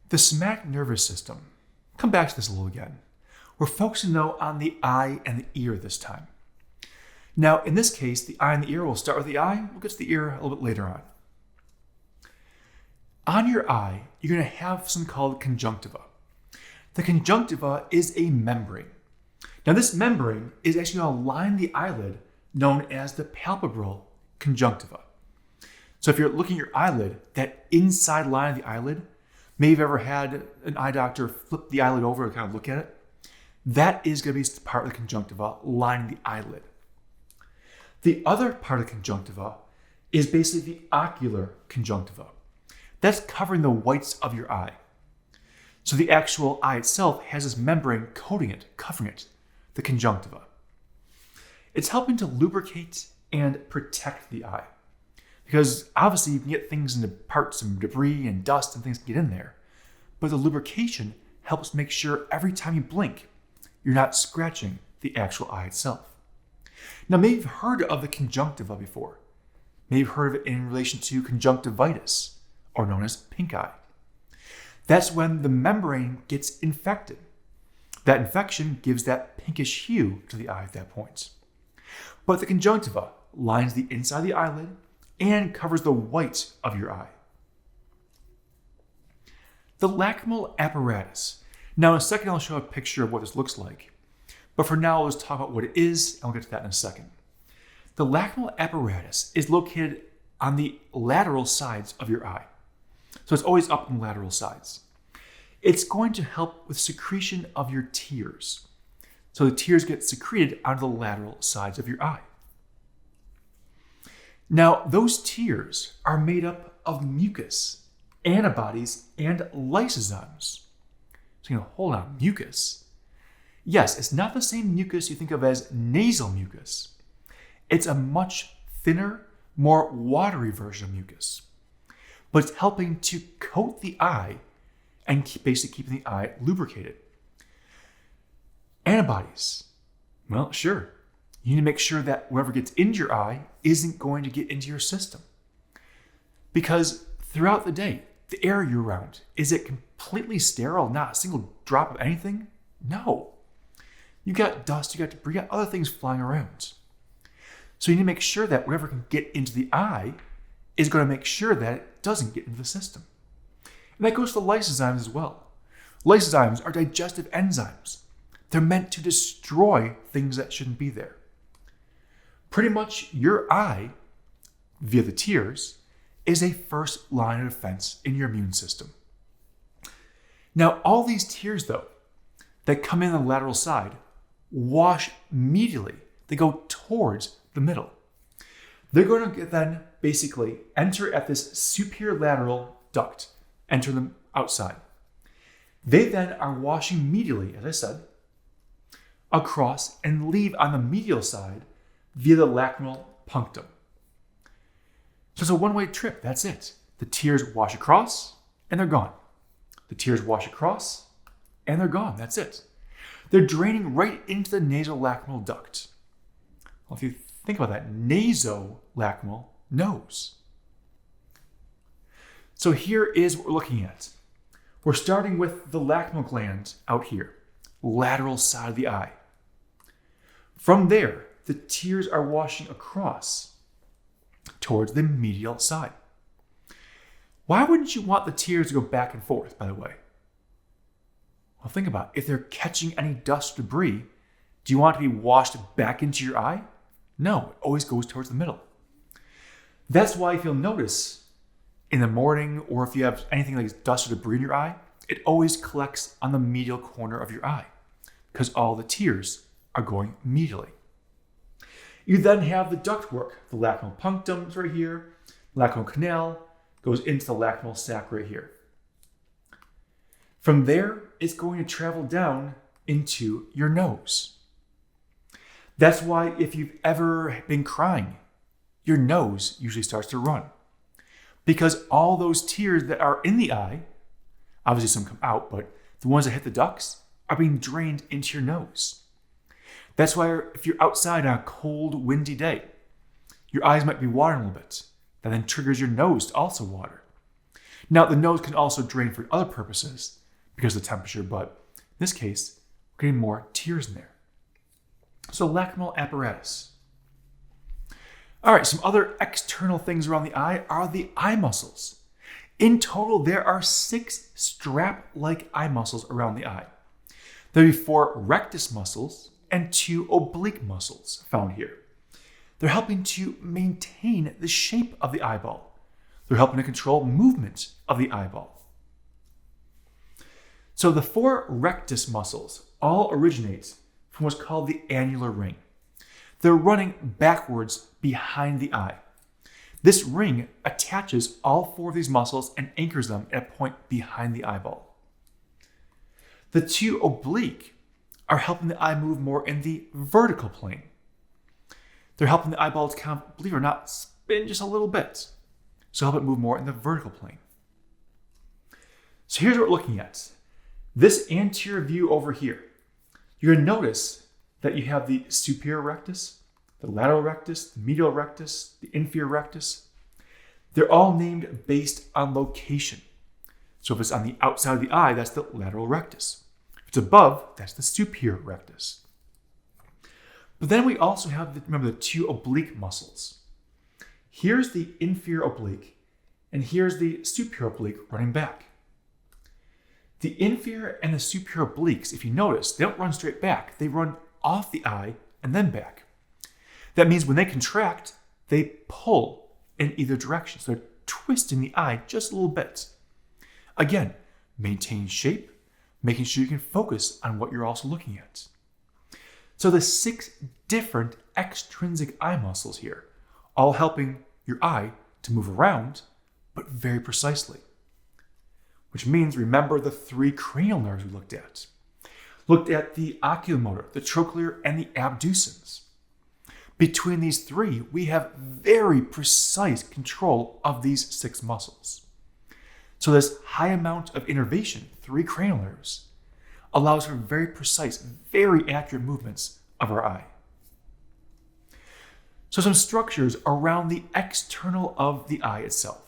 The somatic nervous system. Come back to this a little again. We're focusing though on the eye and the ear this time. Now, in this case, the eye and the ear, we'll start with the eye, we'll get to the ear a little bit later on. On your eye, you're going to have something called conjunctiva. The conjunctiva is a membrane. Now, this membrane is actually going to line the eyelid, known as the palpebral conjunctiva. So if you're looking at your eyelid, that inside line of the eyelid, maybe you've ever had an eye doctor flip the eyelid over and kind of look at it, that is going to be part of the conjunctiva lining the eyelid. The other part of the conjunctiva is basically the ocular conjunctiva. That's covering the whites of your eye. So the actual eye itself has this membrane coating it, covering it, the conjunctiva. It's helping to lubricate and protect the eye. Because obviously you can get things into parts and debris and dust and things get in there. But the lubrication helps make sure every time you blink, you're not scratching the actual eye itself. Now, maybe you've heard of the conjunctiva before. Maybe you've heard of it in relation to conjunctivitis, or known as pink eye. That's when the membrane gets infected. That infection gives that pinkish hue to the eye at that point. But the conjunctiva lines the inside of the eyelid and covers the white of your eye. The lacrimal apparatus. Now, in a second, I'll show a picture of what this looks like. But for now, let's talk about what it is, and we'll get to that in a second. The lacrimal apparatus is located on the lateral sides of your eye. So it's always up on the lateral sides. It's going to help with secretion of your tears. So the tears get secreted onto the lateral sides of your eye. Now, those tears are made up of mucus, antibodies, and lysozymes. So hold on, mucus. Yes, it's not the same mucus you think of as nasal mucus. It's a much thinner, more watery version of mucus. But it's helping to coat the eye and basically keeping the eye lubricated. Antibodies. Well, sure. You need to make sure that whatever gets into your eye isn't going to get into your system. Because throughout the day, the air you're around, is it completely sterile, not a single drop of anything? No. You got dust, you got debris, you got other things flying around. So you need to make sure that whatever can get into the eye is going to make sure that it doesn't get into the system. And that goes to the lysozymes as well. Lysozymes are digestive enzymes. They're meant to destroy things that shouldn't be there. Pretty much your eye, via the tears, is a first line of defense in your immune system. Now, all these tears, though, that come in on the lateral side, wash immediately. They go towards the middle. They're going to then basically enter at this superior lateral duct, enter them outside. They then are washing medially, as I said, across and leave on the medial side via the lacrimal punctum. So it's a one-way trip, that's it. The tears wash across and they're gone. The tears wash across and they're gone, that's it. They're draining right into the nasolacrimal duct. Well, if you think about that, nasolacrimal, nose. So here is what we're looking at. We're starting with the lacrimal gland out here, lateral side of the eye. From there, the tears are washing across towards the medial side. Why wouldn't you want the tears to go back and forth, by the way? Well, think about it. If they're catching any dust or debris, do you want it to be washed back into your eye? No, it always goes towards the middle. That's why if you'll notice in the morning, or if you have anything like dust or debris in your eye, it always collects on the medial corner of your eye because all the tears are going medially. You then have the ductwork. The lacrimal punctum is right here. Lacrimal canal goes into the lacrimal sac right here. From there, it's going to travel down into your nose. That's why if you've ever been crying, your nose usually starts to run. Because all those tears that are in the eye, obviously some come out, but the ones that hit the ducts are being drained into your nose. That's why if you're outside on a cold, windy day, your eyes might be watering a little bit. That then triggers your nose to also water. Now, the nose can also drain for other purposes because of the temperature, but in this case, we're getting more tears in there. So lacrimal apparatus. All right, some other external things around the eye are the eye muscles. In total, there are 6 strap-like eye muscles around the eye. There are 4 rectus muscles and 2 oblique muscles found here. They're helping to maintain the shape of the eyeball. They're helping to control movement of the eyeball. So the 4 rectus muscles all originate from what's called the annular ring. They're running backwards behind the eye. This ring attaches all 4 of these muscles and anchors them at a point behind the eyeball. The 2 oblique are helping the eye move more in the vertical plane. They're helping the eyeball to kind of, believe it or not, spin just a little bit. So help it move more in the vertical plane. So here's what we're looking at. This anterior view over here, you're going to notice that you have the superior rectus, the lateral rectus, the medial rectus, the inferior rectus. They're all named based on location. So if it's on the outside of the eye, that's the lateral rectus. If it's above, that's the superior rectus. But then we also have, remember, the 2 oblique muscles. Here's the inferior oblique, and here's the superior oblique running back. The inferior and the superior obliques, if you notice, they don't run straight back. They run off the eye and then back. That means when they contract, they pull in either direction. So they're twisting the eye just a little bit. Again, maintain shape, making sure you can focus on what you're also looking at. So the 6 different extrinsic eye muscles here, all helping your eye to move around, but very precisely. Which means remember the 3 cranial nerves we looked at. Looked at the oculomotor, the trochlear, and the abducens. Between these 3, we have very precise control of these 6 muscles. So this high amount of innervation, 3 cranial nerves, allows for very precise, very accurate movements of our eye. So some structures around the external of the eye itself.